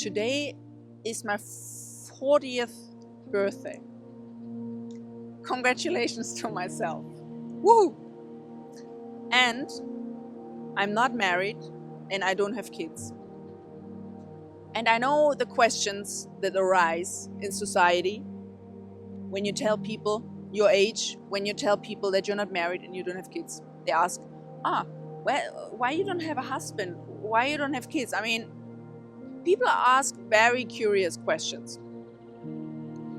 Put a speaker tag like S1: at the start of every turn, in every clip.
S1: Today is my 40th birthday. Congratulations to myself. Woo! And I'm not married and I don't have kids. And I know the questions that arise in society when you tell people your age, when you tell people that you're not married and you don't have kids. They ask, well, why you don't have a husband? Why you don't have kids? I mean, people ask very curious questions.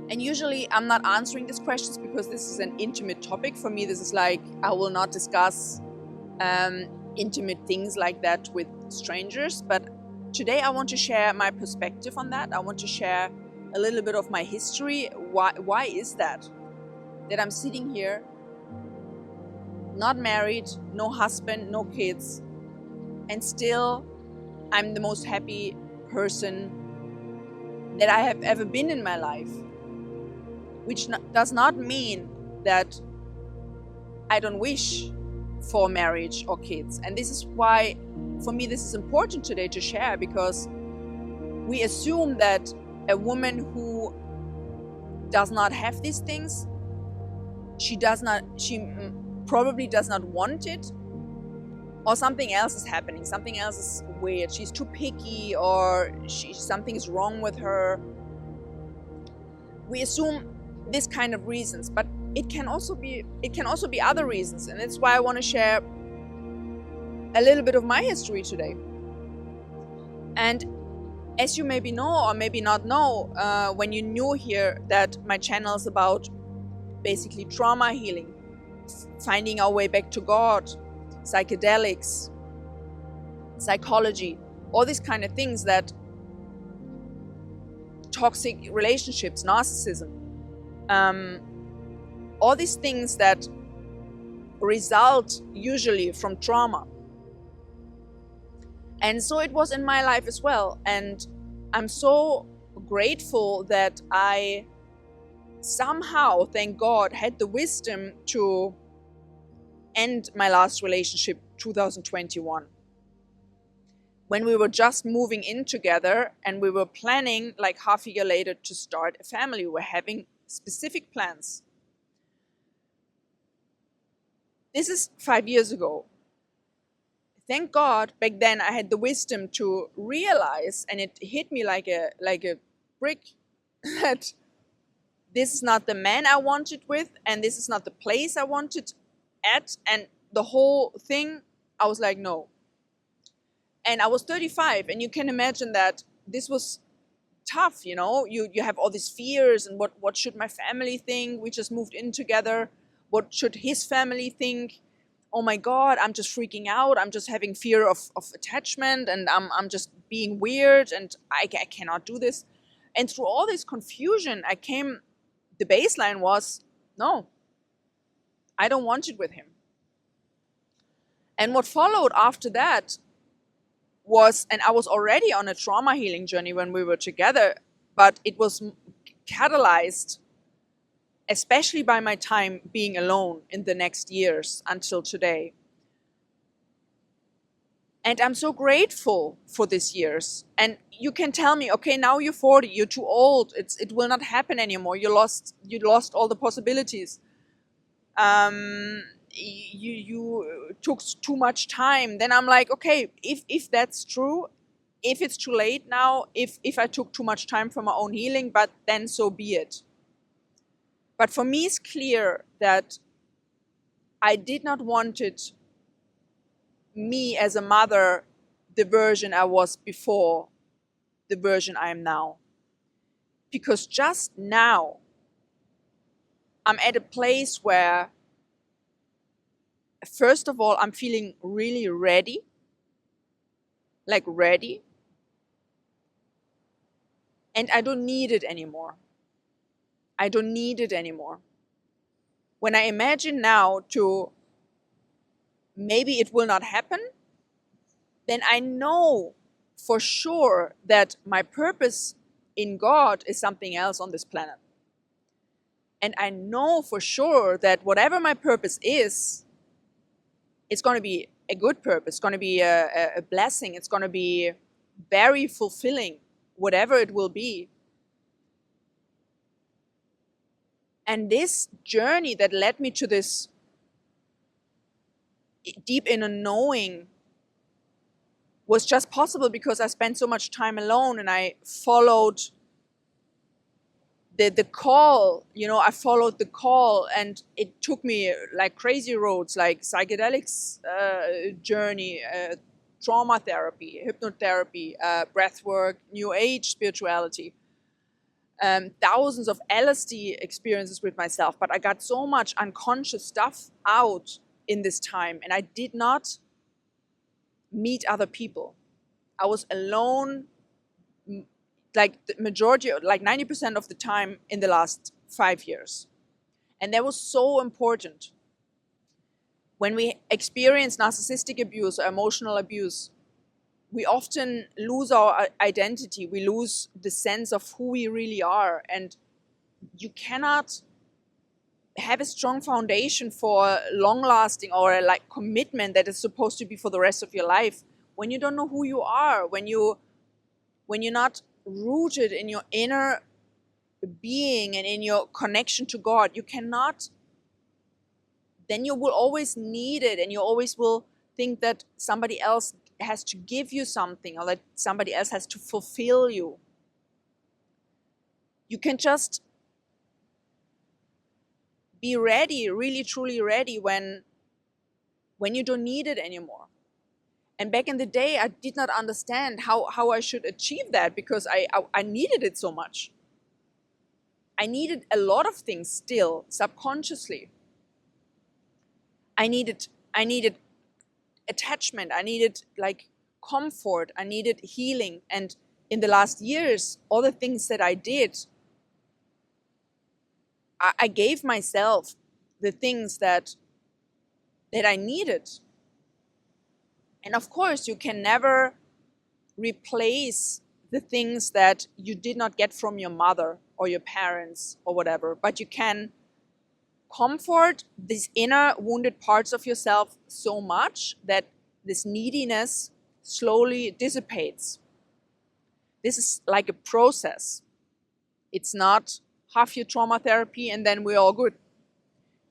S1: And usually I'm not answering these questions because this is an intimate topic. For me, this is like, I will not discuss intimate things like that with strangers. But today I want to share my perspective on that. I want to share a little bit of my history. Why is that I'm sitting here, not married, no husband, no kids, and still I'm the most happy person that I have ever been in my life, which does not mean that I don't wish for marriage or kids. And this is why, for me, this is important today to share, because we assume that a woman who does not have these things, she probably does not want it, or something else is happening, something else is weird, she's too picky, or something is wrong with her. We assume this kind of reasons, but it can also be other reasons, and that's why I want to share a little bit of my history today. And as you maybe know or maybe not know, when you're new here, that my channel is about basically trauma healing, finding our way back to God, psychedelics, psychology, all these kind of things, that toxic relationships, narcissism, all these things that result usually from trauma. And so it was in my life as well. And I'm so grateful that I somehow, thank God, had the wisdom to end my last relationship 2021. When we were just moving in together and we were planning like half a year later to start a family. We were having specific plans. This is 5 years ago. Thank God, back then I had the wisdom to realize, and it hit me like a brick, that this is not the man I wanted with, and this is not the place I wanted at, and the whole thing, I was like, no. And I was 35, and you can imagine that this was tough, you know? You have all these fears, and what should my family think? We just moved in together. What should his family think? Oh my God, I'm just freaking out. I'm just having fear of attachment, and I'm just being weird, and I cannot do this. And through all this confusion, the baseline was, no, I don't want it with him. And what followed after that was, and I was already on a trauma healing journey when we were together, but it was catalyzed especially by my time being alone in the next years until today. And I'm so grateful for these years. And you can tell me, okay, now you're 40, you're too old, it will not happen anymore. You lost all the possibilities. You took too much time. Then I'm like, okay, if that's true, if it's too late now, if I took too much time for my own healing, but then so be it. But for me, it's clear that I did not want it, me as a mother, the version I was before, the version I am now. Because just now, I'm at a place where, first of all, I'm feeling really ready, like ready, and I don't need it anymore. I don't need it anymore. When I imagine now to maybe it will not happen, then I know for sure that my purpose in God is something else on this planet. And I know for sure that whatever my purpose is, it's going to be a good purpose, it's going to be a blessing, it's going to be very fulfilling. whatever it will be. And this journey that led me to this deep inner knowing was just possible because I spent so much time alone, and I followed the call. I followed the call, and it took me like crazy roads, like psychedelics journey, trauma therapy, hypnotherapy, breath work, new age spirituality, thousands of LSD experiences with myself. But I got so much unconscious stuff out in this time, and I did not meet other people. I was alone, like the majority, like 90% of the time in the last 5 years. And that was so important. When we experience narcissistic abuse or emotional abuse, we often lose our identity. We lose the sense of who we really are. And you cannot have a strong foundation for long-lasting or like commitment that is supposed to be for the rest of your life when you don't know who you are, when you're not rooted in your inner being and in your connection to God. You cannot, then you will always need it, and you always will think that somebody else has to give you something, or that somebody else has to fulfill you. You can just be ready, really truly ready, when you don't need it anymore. And back in the day, I did not understand how I should achieve that, because I needed it so much. I needed a lot of things still, subconsciously. I needed attachment. I needed like comfort. I needed healing. And in the last years, all the things that I did, I gave myself the things that I needed. And of course, you can never replace the things that you did not get from your mother or your parents or whatever, but you can comfort these inner wounded parts of yourself so much that this neediness slowly dissipates. This is like a process. It's not half your trauma therapy and then we're all good.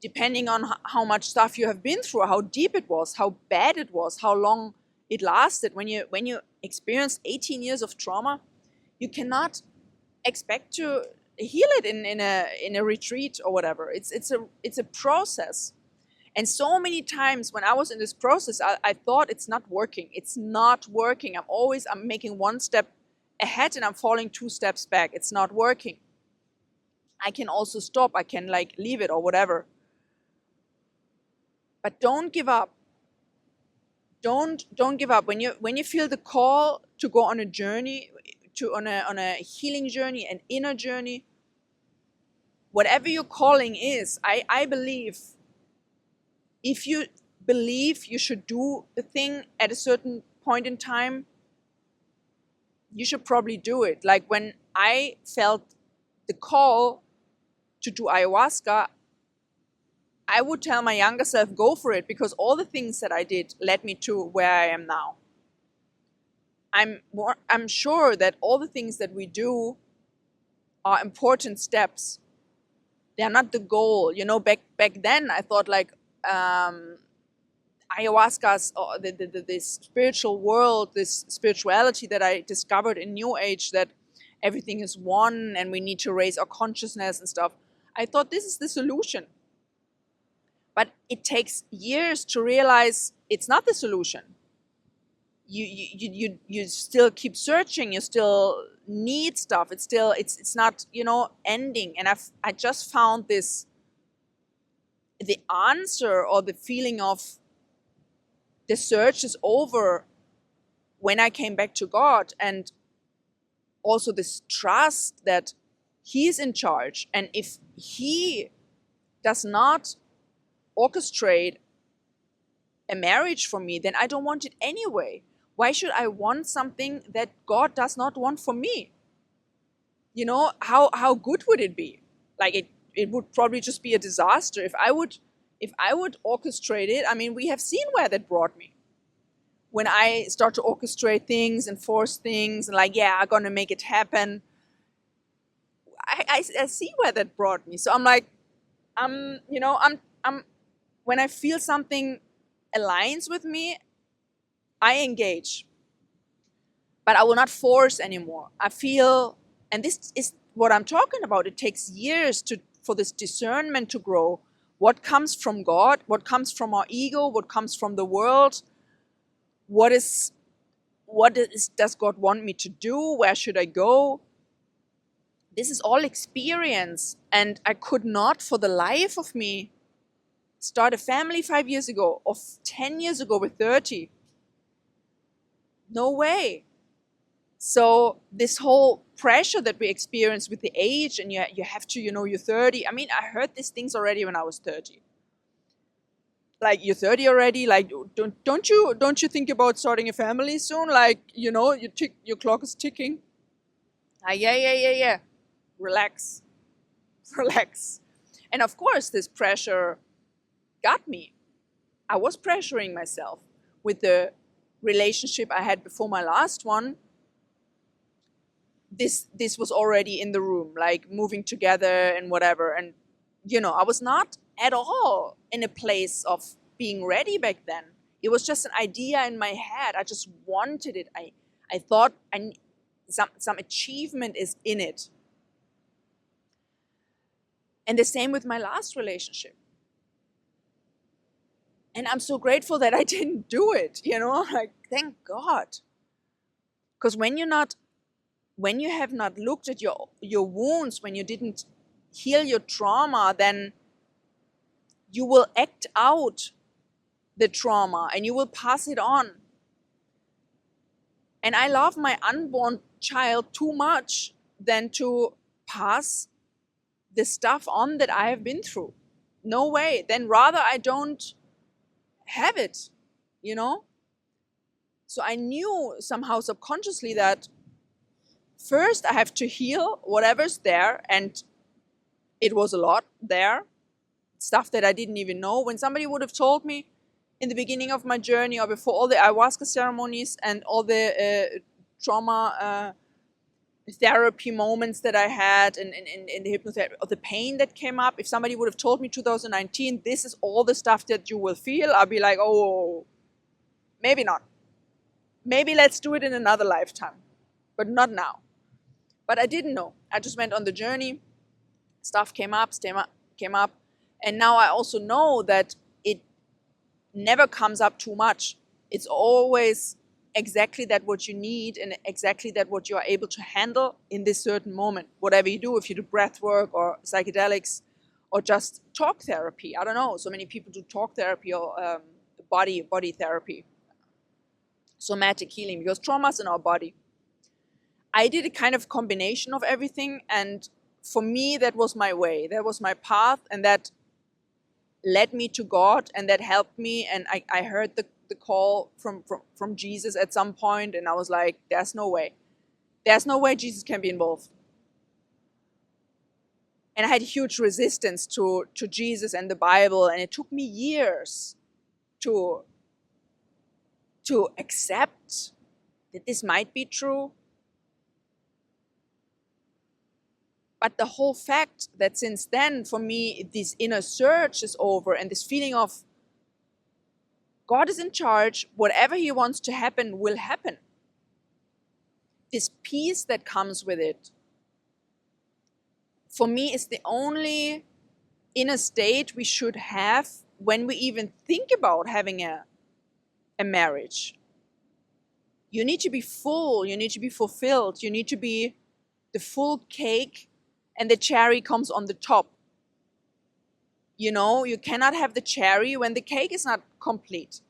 S1: Depending on how much stuff you have been through, how deep it was, how bad it was, how long it lasted. When you experience 18 years of trauma, you cannot expect to heal it in a retreat or whatever. It's a process. And so many times when I was in this process, I thought it's not working. It's not working. I'm making one step ahead and I'm falling 2 steps back. It's not working. I can also stop. I can like leave it or whatever. But don't give up. Don't give up. When you feel the call to go on a journey, on a healing journey, an inner journey, whatever your calling is, I believe if you believe you should do the thing at a certain point in time, you should probably do it. Like when I felt the call to do ayahuasca, I would tell my younger self, go for it, because all the things that I did led me to where I am now. I'm sure that all the things that we do are important steps. They're not the goal. Back then I thought like ayahuasca's or this spiritual world, this spirituality that I discovered in New Age, that everything is one and we need to raise our consciousness and stuff. I thought this is the solution. But it takes years to realize it's not the solution. You still keep searching. You still need stuff. It's not ending. And I just found the answer or the feeling of the search is over when I came back to God, and also this trust that He's in charge, and if He does not orchestrate a marriage for me, then I don't want it anyway. Why should I want something that God does not want for me? How good would it be? Like it would probably just be a disaster if I would orchestrate it. I mean, we have seen where that brought me. when I start to orchestrate things and force things and like, yeah, I'm gonna make it happen, I see where that brought me. So I'm like, I'm when I feel something aligns with me, I engage, but I will not force anymore. I feel, and this is what I'm talking about. It takes years for this discernment to grow. What comes from God? What comes from our ego? What comes from the world? Does God want me to do? Where should I go? This is all experience, and I could not, for the life of me, start a family 5 years ago or 10 years ago with 30. No way. So this whole pressure that we experience with the age, and you have to, you're 30. I mean, I heard these things already when I was 30. Like, you're 30 already. Like, don't you think about starting a family soon? Like, your clock is ticking. Yeah. Relax, relax. And of course, this pressure got me. I was pressuring myself with the relationship I had before my last one. This was already in the room, like moving together and whatever. And, I was not at all in a place of being ready back then. It was just an idea in my head. I just wanted it. I thought some achievement is in it. And the same with my last relationship. And I'm so grateful that I didn't do it, like, thank God. Because when you have not looked at your wounds, when you didn't heal your trauma, then you will act out the trauma and you will pass it on. And I love my unborn child too much than to pass the stuff on that I have been through. No way. Then rather I don't have it, So I knew somehow subconsciously that first I have to heal whatever's there, and it was a lot there. Stuff that I didn't even know. When somebody would have told me in the beginning of my journey or before all the ayahuasca ceremonies and all the trauma therapy moments that I had and the hypnotherapy, or the pain that came up, if somebody would have told me 2019, this is all the stuff that you will feel, I'd be like, oh, maybe not. Maybe let's do it in another lifetime, but not now. But I didn't know. I just went on the journey. Stuff came up, and now I also know that it never comes up too much. It's always exactly that what you need and exactly that what you are able to handle in this certain moment. Whatever you do, if you do breath work or psychedelics or just talk therapy. I don't know. So many people do talk therapy or body therapy. Somatic healing, because trauma's in our body. I did a kind of combination of everything, and for me, that was my way. That was my path, and that led me to God, and that helped me. And I heard the call from Jesus at some point, and I was like, there's no way. There's no way Jesus can be involved. And I had huge resistance to Jesus and the Bible, and it took me years to accept that this might be true. But the whole fact that since then, for me, this inner search is over, and this feeling of God is in charge, whatever He wants to happen will happen. This peace that comes with it, for me, is the only inner state we should have when we even think about having a marriage. You need to be full, you need to be fulfilled, you need to be the full cake, and the cherry comes on the top. You cannot have the cherry when the cake is not complete,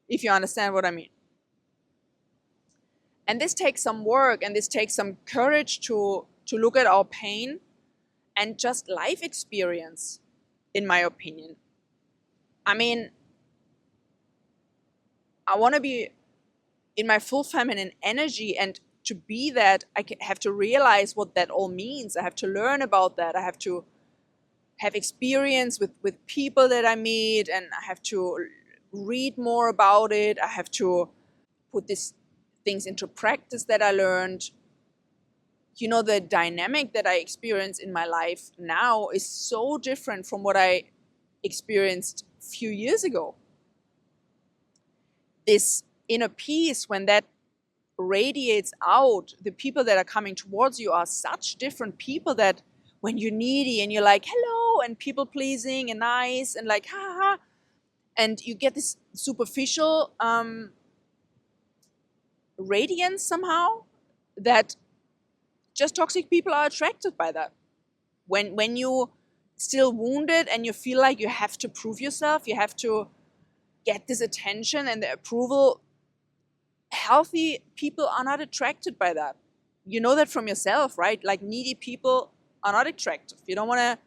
S1: if you understand what I mean. And this takes some work, and this takes some courage to look at our pain and just life experience, in my opinion. I mean, I want to be in my full feminine energy, and to be that, I have to realize what that all means. I have to learn about that. I have to have experience with people that I meet, and I have to read more about it. I have to put these things into practice that I learned. You know, the dynamic that I experience in my life now is so different from what I experienced a few years ago. This inner peace, when that radiates out, the people that are coming towards you are such different people that when you're needy and you're like, hello, and people pleasing and nice and like, ha ha, ha, and you get this superficial radiance somehow, that just toxic people are attracted by that. When you still wounded and you feel like you have to prove yourself, you have to get this attention and the approval, healthy people are not attracted by that. You know that from yourself, right? Like needy people are not attractive. You don't want to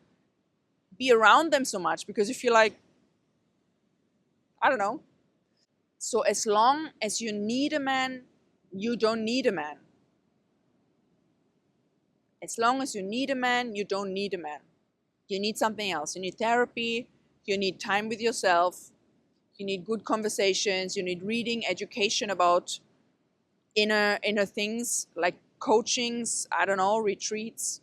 S1: be around them so much because you feel like, I don't know. So as long as you need a man, you don't need a man. As long as you need a man, you don't need a man. You need something else. You need therapy. You need time with yourself. You need good conversations. You need reading, education about inner things like coachings, I don't know, retreats.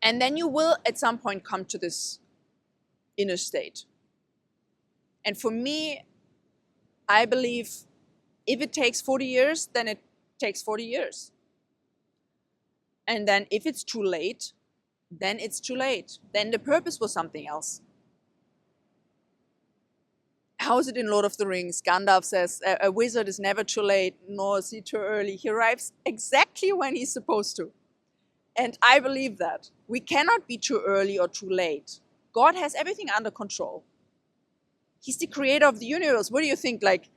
S1: And then you will at some point come to this inner state. And for me, I believe if it takes 40 years, then it takes 40 years. And then if it's too late, then it's too late. Then the purpose was something else. How is it in Lord of the Rings? Gandalf says, a wizard is never too late, nor is he too early. He arrives exactly when he's supposed to. And I believe that. We cannot be too early or too late. God has everything under control. He's the creator of the universe. What do you think? Like,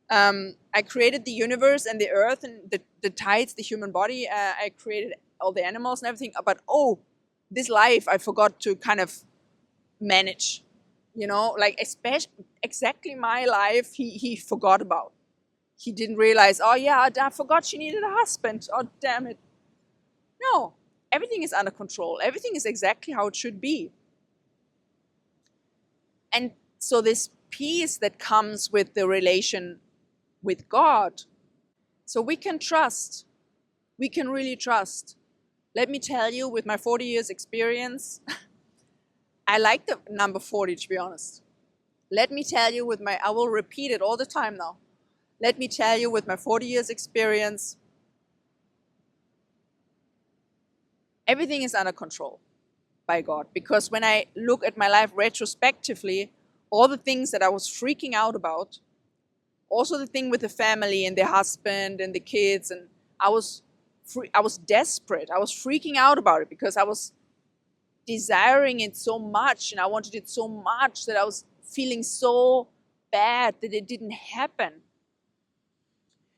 S1: I created the universe and the earth and the tides, the human body. I created all the animals and everything. But, this life I forgot to kind of manage. You know, like exactly my life he forgot about. He didn't realize, oh yeah, I forgot she needed a husband. Oh, damn it. No, everything is under control. Everything is exactly how it should be. And so this peace that comes with the relation with God, so we can trust. We can really trust. Let me tell you, with my 40 years experience, I like the number 40, to be honest. Let me tell you I will repeat it all the time now. Let me tell you, with my 40 years experience, everything is under control by God. Because when I look at my life retrospectively, all the things that I was freaking out about, also the thing with the family and the husband and the kids, and I was desperate. I was freaking out about it because I was desiring it so much and I wanted it so much that I was feeling so bad that it didn't happen.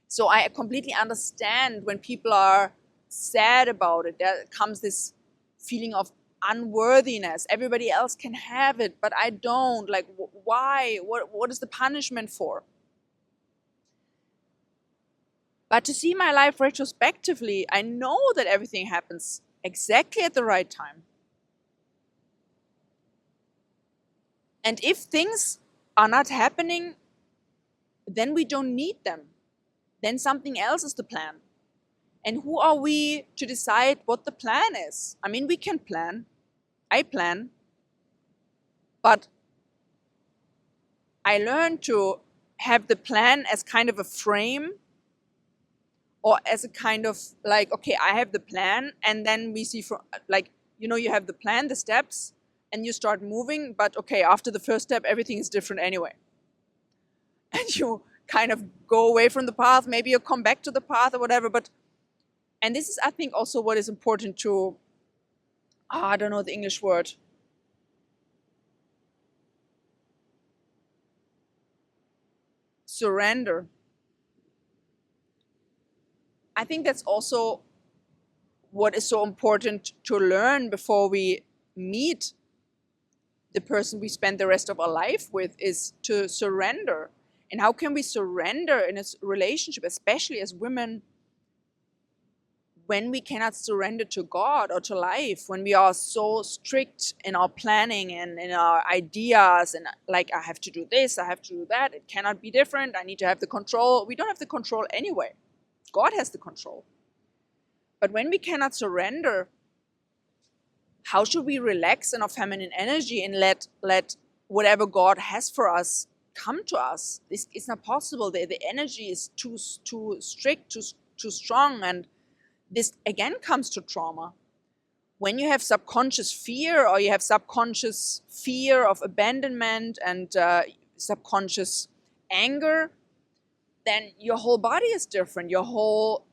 S1: So I completely understand when people are sad about it. There comes this feeling of unworthiness. Everybody else can have it, but I don't. Like, why? What is the punishment for? But to see my life retrospectively, I know that everything happens exactly at the right time. And if things are not happening, then we don't need them. Then something else is the plan. And who are we to decide what the plan is? I mean, we can plan. I plan. But I learned to have the plan as kind of a frame, or as a kind of like, okay, I have the plan, and then we see from, like, you have the plan, the steps, and you start moving, but okay, after the first step, everything is different anyway. And you kind of go away from the path, maybe you come back to the path or whatever, and this is, I think, also what is important to, I don't know the English word. Surrender. I think that's also what is so important to learn before we meet the person we spend the rest of our life with, is to surrender. And how can we surrender in a relationship, especially as women, when we cannot surrender to God or to life, when we are so strict in our planning and in our ideas, and like, I have to do this, I have to do that, it cannot be different, I need to have the control. We don't have the control anyway. God has the control. But when we cannot surrender, how should we relax in our feminine energy and let whatever God has for us come to us? This is not possible. The energy is too strict, too strong, and this again comes to trauma. When you have subconscious fear, or you have subconscious fear of abandonment and subconscious anger, then your whole body is different. Your whole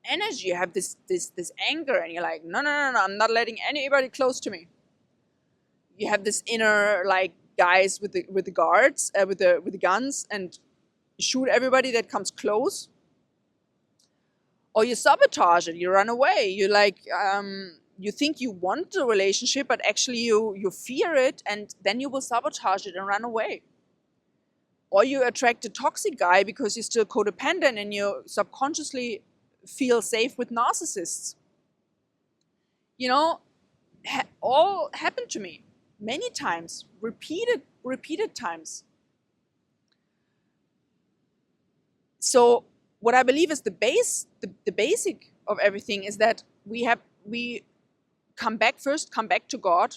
S1: energy, you have this anger, and you're like, no, I'm not letting anybody close to me. You have this inner, like, guys with the guards, with the guns, and shoot everybody that comes close. Or you sabotage it, you run away. You like, you think you want the relationship, but actually you fear it, and then you will sabotage it and run away. Or you attract a toxic guy because you're still codependent and you subconsciously feel safe with narcissists. You know, all happened to me many times, repeated times. So what I believe is the basic of everything is that we come back to God,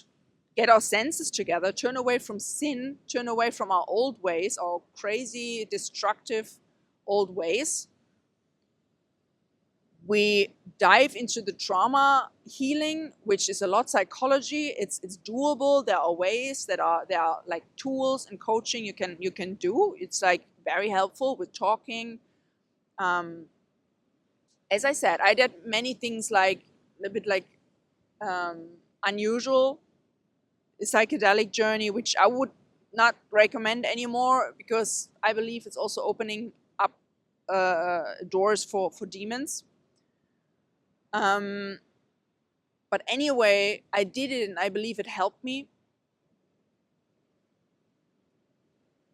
S1: get our senses together, turn away from sin, turn away from our old ways, our crazy, destructive old ways. We dive into the trauma healing, which is a lot psychology. It's doable. There are ways there are like tools and coaching you can do. It's like very helpful with talking. As I said, I did many things, like a little bit like unusual psychedelic journey, which I would not recommend anymore, because I believe it's also opening up doors for demons. But anyway, I did it, and I believe it helped me.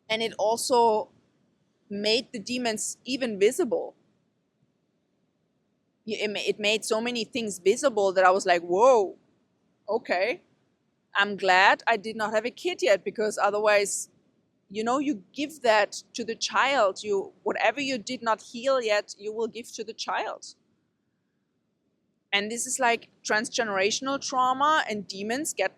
S1: And it also made the demons even visible. It made so many things visible that I was like, whoa, okay. I'm glad I did not have a kid yet, because otherwise, you give that to the child. Whatever you did not heal yet, you will give to the child. And this is like transgenerational trauma, and demons get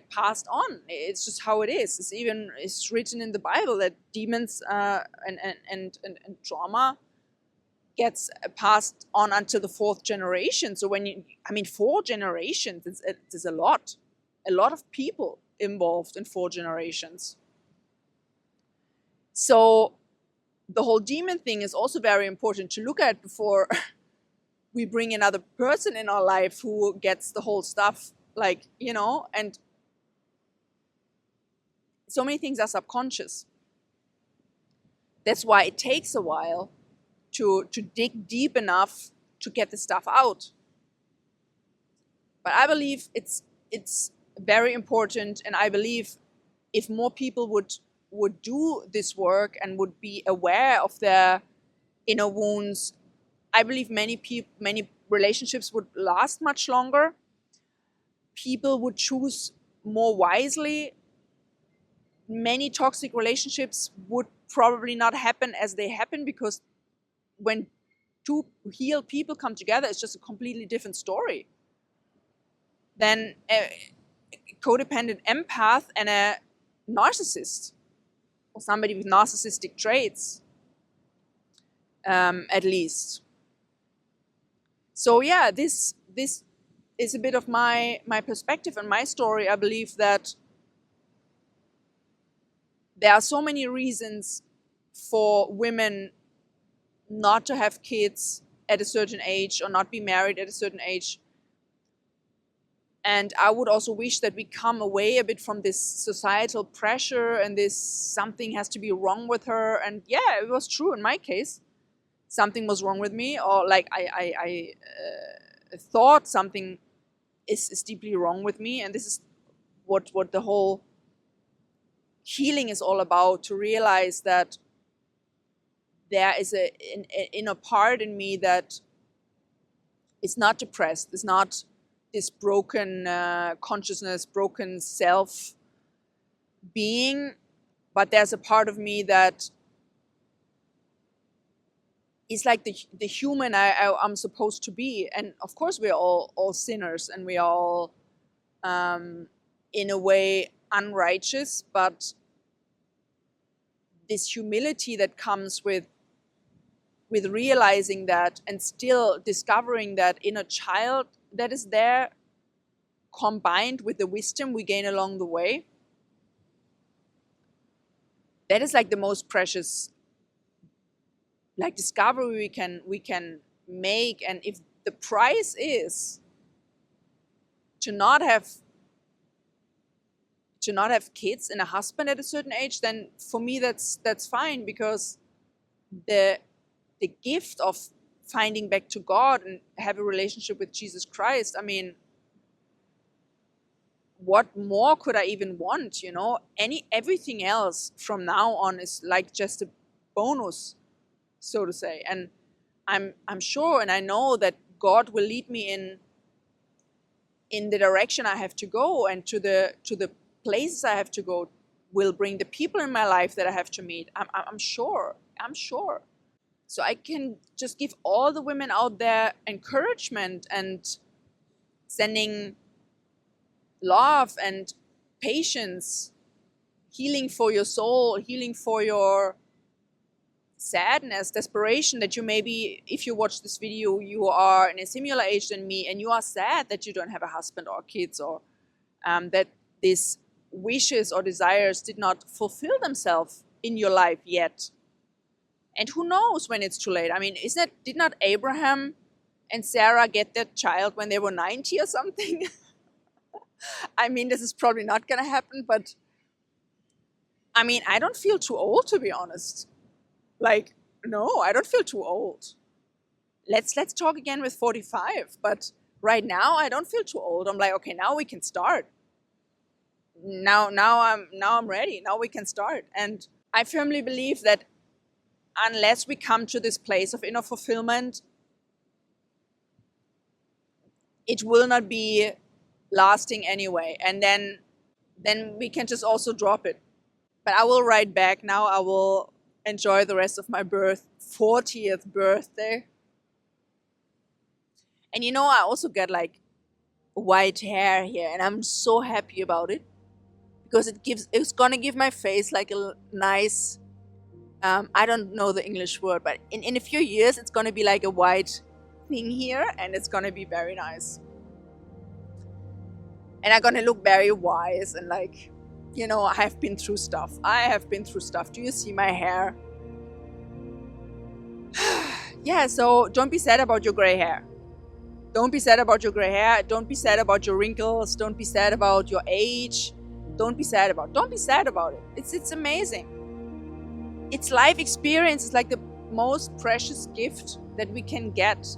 S1: passed on. It's just how it is. It's written in the Bible that demons and trauma gets passed on until the fourth generation. So 4 generations, it's a lot of people involved in 4 generations. So the whole demon thing is also very important to look at before we bring another person in our life who gets the whole stuff, and so many things are subconscious. That's why it takes a while to dig deep enough to get the stuff out. But I believe it's very important, and I believe if more people would do this work and would be aware of their inner wounds, I believe many relationships would last much longer. People would choose more wisely. Many toxic relationships would probably not happen as they happen, because when 2 healed people come together, it's just a completely different story than a codependent empath and a narcissist, or somebody with narcissistic traits, at least. So yeah, this is a bit of my perspective and my story. I believe that there are so many reasons for women not to have kids at a certain age, or not be married at a certain age. And I would also wish that we come away a bit from this societal pressure and this something has to be wrong with her. And yeah, it was true in my case. Something was wrong with me, or like I thought something is deeply wrong with me. And this is what the whole healing is all about, to realize that there is an inner part in me that It's not depressed. It's not this broken consciousness, broken self being, but there's a part of me that is like the human I'm supposed to be. And of course we're all sinners, and we are all in a way unrighteous, but this humility that comes with realizing that, and still discovering that inner child that is there, combined with the wisdom we gain along the way, that is like the most precious like discovery we can make. And if the price is to not have kids and a husband at a certain age, then for me that's fine, because the gift of finding back to God and have a relationship with Jesus Christ, I mean, what more could I even want? Everything else from now on is like just a bonus, so to say. And I'm sure, and I know that God will lead me in the direction I have to go, and to the places I have to go, will bring the people in my life that I have to meet. I'm sure. So I can just give all the women out there encouragement and sending love and patience, healing for your soul, healing for your sadness, desperation, that you maybe, if you watch this video, you are in a similar age than me, and you are sad that you don't have a husband or kids, or that these wishes or desires did not fulfill themselves in your life yet. And who knows when it's too late? I mean, did not Abraham and Sarah get that child when they were 90 or something? I mean, this is probably not going to happen, but I mean, I don't feel too old, to be honest. Like, no, I don't feel too old. Let's talk again with 45. But right now, I don't feel too old. I'm like, okay, now we can start. Now I'm ready. Now we can start. And I firmly believe that unless we come to this place of inner fulfillment, it will not be lasting anyway. And then we can just also drop it. But I will write back. Now I will enjoy the rest of my 40th birthday. And I also got like white hair here, and I'm so happy about it, because it's gonna give my face like a nice, I don't know the English word, but in a few years it's gonna be like a white thing here, and it's gonna be very nice. And I'm gonna look very wise, and like, I have been through stuff. Do you see my hair? Yeah, so don't be sad about your gray hair. Don't be sad about your gray hair. Don't be sad about your wrinkles. Don't be sad about your age. Don't be sad about it. It's amazing. It's life experience. It's like the most precious gift that we can get.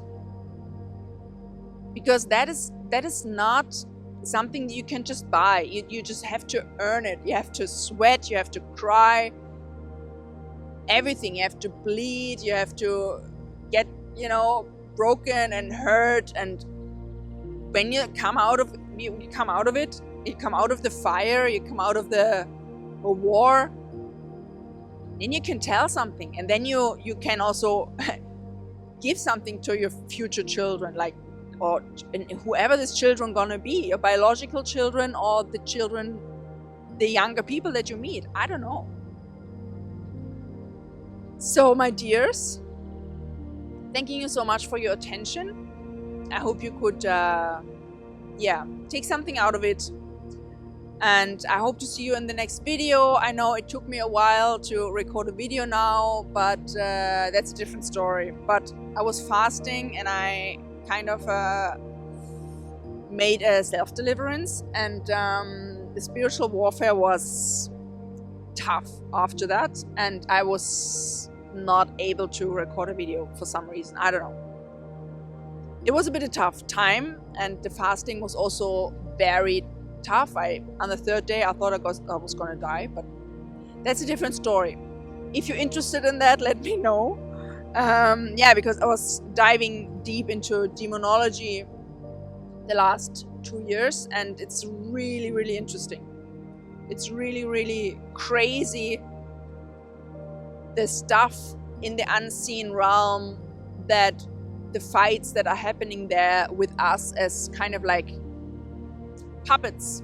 S1: Because that is not something that you can just buy. You just have to earn it. You have to sweat. You have to cry. Everything. You have to bleed. You have to get, broken and hurt. And when you come out of it, you come out of the fire, you come out of the war, then you can tell something, and then you can also give something to your future children, like, or whoever these children gonna be, your biological children or the younger people that you meet. I don't know. So my dears, thanking you so much for your attention. I hope you could take something out of it, and I hope to see you in the next video. I know it took me a while to record a video now, but that's a different story. But I was fasting, and I kind of made a self-deliverance, and the spiritual warfare was tough after that, and I was not able to record a video for some reason. I don't know. It was a bit of a tough time, and the fasting was also very tough. On the third day, I thought I was going to die, but that's a different story. If you're interested in that, let me know. Yeah, because I was diving deep into demonology the last 2 years, and it's really, really interesting. It's really, really crazy, the stuff in the unseen realm, that the fights that are happening there with us as kind of like puppets,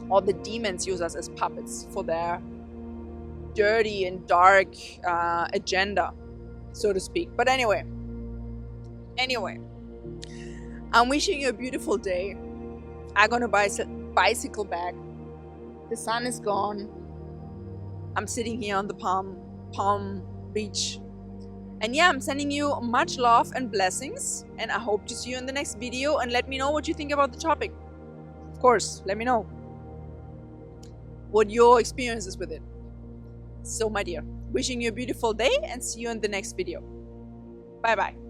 S1: or the demons use us as puppets for their dirty and dark agenda, so to speak. But anyway, I'm wishing you a beautiful day. I'm gonna bicycle back. The sun is gone. I'm sitting here on the Palm Beach. And yeah, I'm sending you much love and blessings, and I hope to see you in the next video, and let me know what you think about the topic. Of course, let me know what your experience is with it. So my dear, wishing you a beautiful day, and see you in the next video. Bye bye.